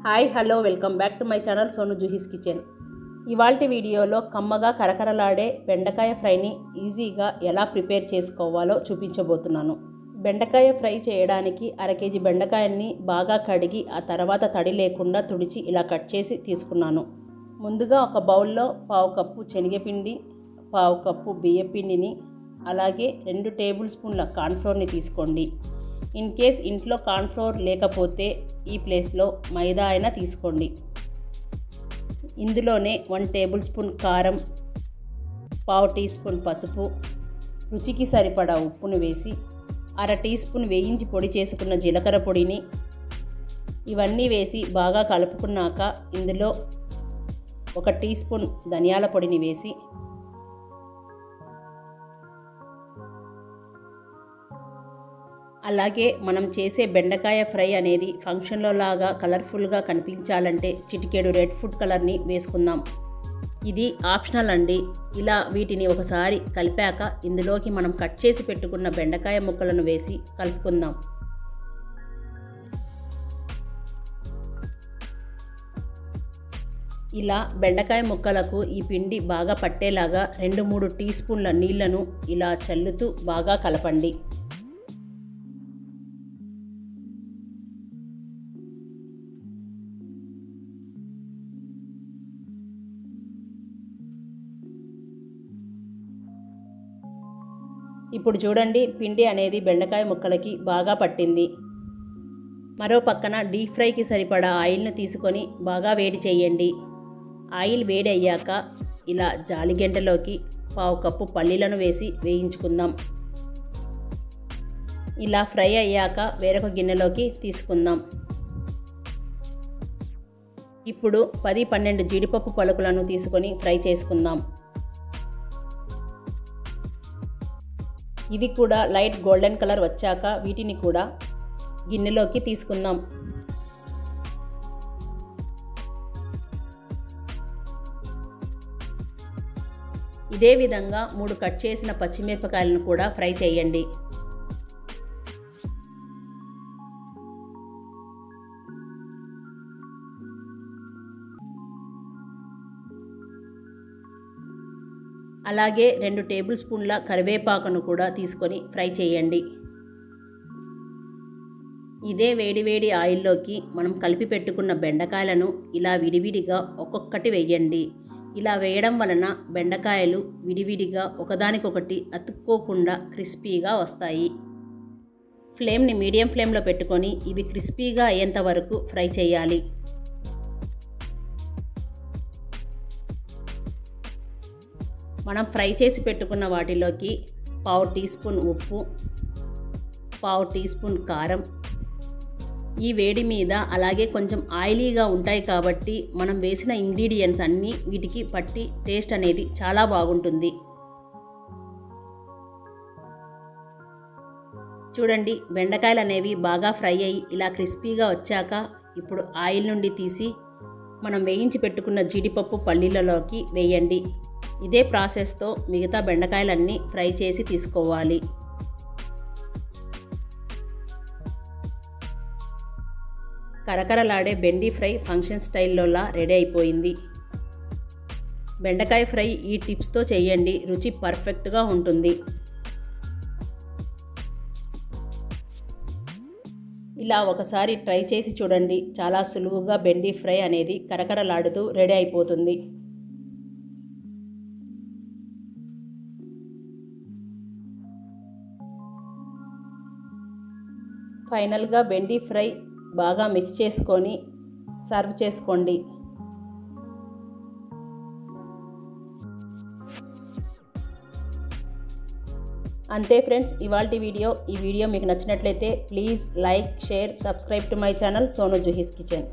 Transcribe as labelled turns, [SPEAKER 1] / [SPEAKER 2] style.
[SPEAKER 1] Hi hello welcome back to my channel Sonu Juhi's kitchen. ఇవాల్టి వీడియోలో కమ్మగా కరకరలాడే బెండకాయ ఫ్రైని ఈజీగా ఎలా ప్రిపేర్ చేసుకోవాలో చూపించబోతున్నాను. బెండకాయ ఫ్రై చేయడానికి అర కేజీ బెండకాయల్ని బాగా కడిగి ఆ తర్వాత తడి లేకుండా తుడిచి ఇలా కట్ చేసి తీసుకున్నాను. ముందుగా ఒక బౌల్లో పావు కప్పు శనగపిండి, పావు కప్పు బియ్యపిండిని, అలాగే 2 టేబుల్ స్పూన్ల కార్న్ఫ్లోర్ని తీసుకోండి. ఇన్ కేస్ ఇంట్లో కార్న్ఫ్లోర్ లేకపోతే ఈ ప్లేస్లో మైదా అయినా తీసుకోండి. ఇందులోనే 1 టేబుల్ స్పూన్ కారం, పావు టీ స్పూన్ పసుపు, రుచికి సరిపడా ఉప్పును వేసి అర టీ స్పూన్ వేయించి పొడి చేసుకున్న జీలకర్ర పొడిని ఇవన్నీ వేసి బాగా కలుపుకున్నాక ఇందులో 1 టీ స్పూన్ ధనియాల పొడిని వేసి అలాగే మనం చేసే బెండకాయ ఫ్రై అనేది ఫంక్షన్లో లాగా కలర్ఫుల్గా కనిపించాలంటే చిటికెడు రెడ్ ఫుడ్ కలర్ని వేసుకుందాం. ఇది ఆప్షనల్ అండి. ఇలా వీటిని ఒకసారి కలిపాక ఇందులోకి మనం కట్ చేసి పెట్టుకున్న బెండకాయ ముక్కలను వేసి కలుపుకుందాం. ఇలా బెండకాయ ముక్కలకు ఈ పిండి బాగా పట్టేలాగా 2-3 టీ స్పూన్ల నీళ్లను ఇలా చల్లుతూ బాగా కలపండి. ఇప్పుడు చూడండి, పిండి అనేది బెండకాయ ముక్కలకి బాగా పట్టింది. మరో పక్కన డీప్ ఫ్రైకి సరిపడా ఆయిల్ను తీసుకొని బాగా వేడి చేయండి. ఆయిల్ వేడి అయ్యాక ఇలా జాలిగెంటలోకి పావు కప్పు పల్లీలను వేసి వేయించుకుందాం. ఇలా ఫ్రై అయ్యాక వేరొక గిన్నెలోకి తీసుకుందాం. ఇప్పుడు 10-12 జీడిపప్పు పలుకులను తీసుకొని ఫ్రై చేసుకుందాం. ఇవి కూడా లైట్ గోల్డెన్ కలర్ వచ్చాక వీటిని కూడా గిన్నెలోకి తీసుకుందాం. ఇదే విధంగా 3 కట్ చేసిన పచ్చిమిరపకాయలను కూడా ఫ్రై చేయండి. అలాగే 2 టేబుల్ స్పూన్ల కరివేపాకును కూడా తీసుకొని ఫ్రై చేయండి. ఇదే వేడివేడి ఆయిల్లోకి మనం కలిపి పెట్టుకున్న బెండకాయలను ఇలా విడివిడిగా ఒక్కొక్కటి వేయండి. ఇలా వేయడం వలన బెండకాయలు విడివిడిగా ఒకదానికొకటి అతుక్కోకుండా క్రిస్పీగా వస్తాయి. ఫ్లేమ్ని మీడియం ఫ్లేమ్లో పెట్టుకొని ఇవి క్రిస్పీగా అయ్యేంత వరకు ఫ్రై చేయాలి. మనం ఫ్రై చేసి పెట్టుకున్న వాటిలోకి పావు టీ స్పూన్ ఉప్పు, పావు టీ స్పూన్ కారం, ఈ వేడి మీద అలాగే కొంచెం ఆయిలీగా ఉంటాయి కాబట్టి మనం వేసిన ఇంగ్రీడియంట్స్ అన్నీ వీటికి పట్టి టేస్ట్ అనేది చాలా బాగుంటుంది. చూడండి, బెండకాయలు అనేవి బాగా ఫ్రై అయ్యి ఇలా క్రిస్పీగా వచ్చాక ఇప్పుడు ఆయిల్ నుండి తీసి మనం వేయించి పెట్టుకున్న జీడిపప్పు పల్లీలలోకి వేయండి. ఇదే ప్రాసెస్తో మిగతా బెండకాయలన్నీ ఫ్రై చేసి తీసుకోవాలి. కరకరలాడే బెండి ఫ్రై ఫంక్షన్ స్టైల్లోలా రెడీ అయిపోయింది. బెండకాయ ఫ్రై ఈ టిప్స్తో చేయండి, రుచి పర్ఫెక్ట్గా ఉంటుంది. ఇలా ఒకసారి ట్రై చేసి చూడండి, చాలా సులువుగా బెండి ఫ్రై అనేది కరకరలాడుతూ రెడీ అయిపోతుంది. ఫైనల్గా బెండి ఫ్రై బాగా మిక్స్ చేసుకొని సర్వ్ చేసుకోండి. అంతే ఫ్రెండ్స్, ఇవాల్టి వీడియో. ఈ వీడియో మీకు నచ్చినట్లయితే please like, share, subscribe to my channel Sonu Juhi's kitchen.